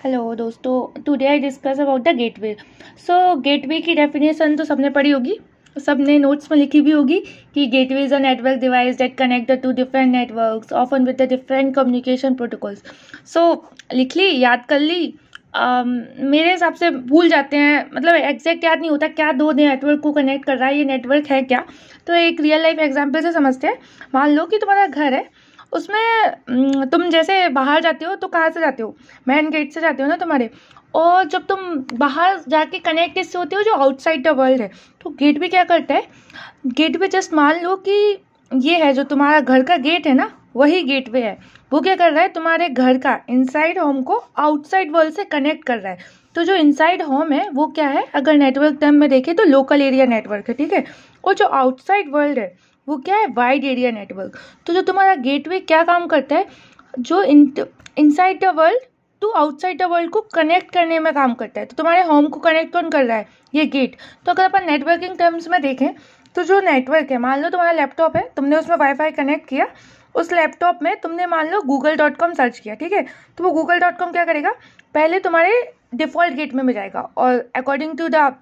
Hello दोस्तों, today I discuss about the gateway. So gateway की definition तो सबने पढ़ी होगी, सबने नोट्स में लिखी भी होगी कि gateway is a network device that connect the two different networks often with the different communication protocols. So लिख ली, याद कर ली। मेरे हिसाब से भूल जाते हैं, मतलब एग्जैक्ट याद नहीं होता क्या दो नेटवर्क को कनेक्ट कर रहा है, ये नेटवर्क है क्या। तो एक रियल लाइफ एग्जाम्पल से समझते हैं। मान लो कि तुम्हारा घर है, उसमें तुम जैसे बाहर जाते हो तो कहाँ से जाते हो, मेन गेट से जाते हो ना तुम्हारे। और जब तुम बाहर जाके कनेक्ट किससे होते हो, जो आउटसाइड द वर्ल्ड है। तो गेट भी क्या करता है, गेट पे जस्ट मान लो कि ये है जो तुम्हारा घर का गेट है ना, वही गेटवे है। वो क्या कर रहा है, तुम्हारे घर का इनसाइड होम को आउटसाइड वर्ल्ड से कनेक्ट कर रहा है। तो जो इनसाइड होम है वो क्या है, अगर नेटवर्क टर्म में देखें तो लोकल एरिया नेटवर्क है, ठीक है। और जो आउटसाइड वर्ल्ड है वो क्या है, वाइड एरिया नेटवर्क। तो जो तुम्हारा गेटवे क्या काम करता है, जो inside the world to outside the world को कनेक्ट करने में काम करता है। तो तुम्हारे होम को कनेक्ट कौन कर रहा है, ये गेट। तो अगर अपन नेटवर्किंग टर्म्स में देखें तो जो नेटवर्क है, मान लो तुम्हारा लैपटॉप है, तुमने उसमें वाईफाई कनेक्ट किया, उस लैपटॉप में तुमने मान लो google.com सर्च किया, ठीक है। तो वो google.com क्या करेगा, पहले तुम्हारे डिफॉल्ट गेट में जाएगा और according to the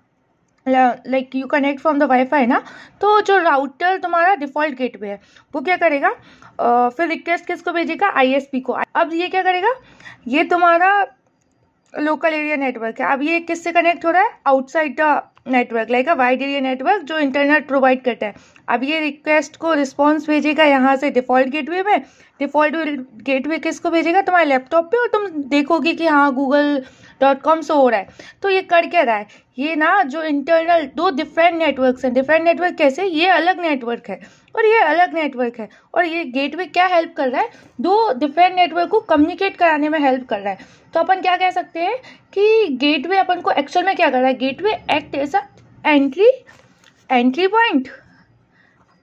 like you connect from the WiFi ना। तो जो राउटर तुम्हारा डिफॉल्ट गेट पे है वो क्या करेगा, फिर रिक्वेस्ट किसको भेजेगा, आईएसपी को। अब ये क्या करेगा, ये तुम्हारा लोकल एरिया नेटवर्क है। अब ये किससे कनेक्ट हो रहा है, outside the network, like a wide area network जो इंटरनेट प्रोवाइड करता है। अब ये रिक्वेस्ट को रिस्पॉन्स भेजेगा यहाँ से डिफॉल्ट गेटवे में। डिफॉल्ट गेटवे किसको भेजेगा, तुम्हारे लैपटॉप पे, और तुम देखोगे कि हाँ google.com से हो रहा है। तो ये कर क्या रहा है, ये ना जो इंटरनल दो डिफरेंट नेटवर्क्स हैं, डिफरेंट नेटवर्क कैसे, ये अलग नेटवर्क है और ये अलग नेटवर्क है, और ये गेटवे क्या हेल्प कर रहा है, दो डिफरेंट नेटवर्क को कम्युनिकेट कराने में हेल्प कर रहा है। तो अपन क्या कह सकते हैं कि गेटवे अपन को एक्चुअल में क्या कर रहा है, gateway act as a entry point,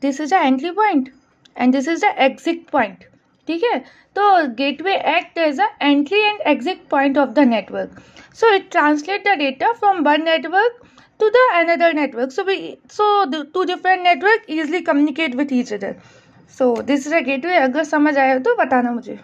this is a entry point and this is the exit point, ठीक है। तो gateway act as a entry and exit point of the network. So it translate the data from one network to the another network, so the two different network easily communicate with each other. So this is a gateway। अगर समझ आया तो बताना मुझे।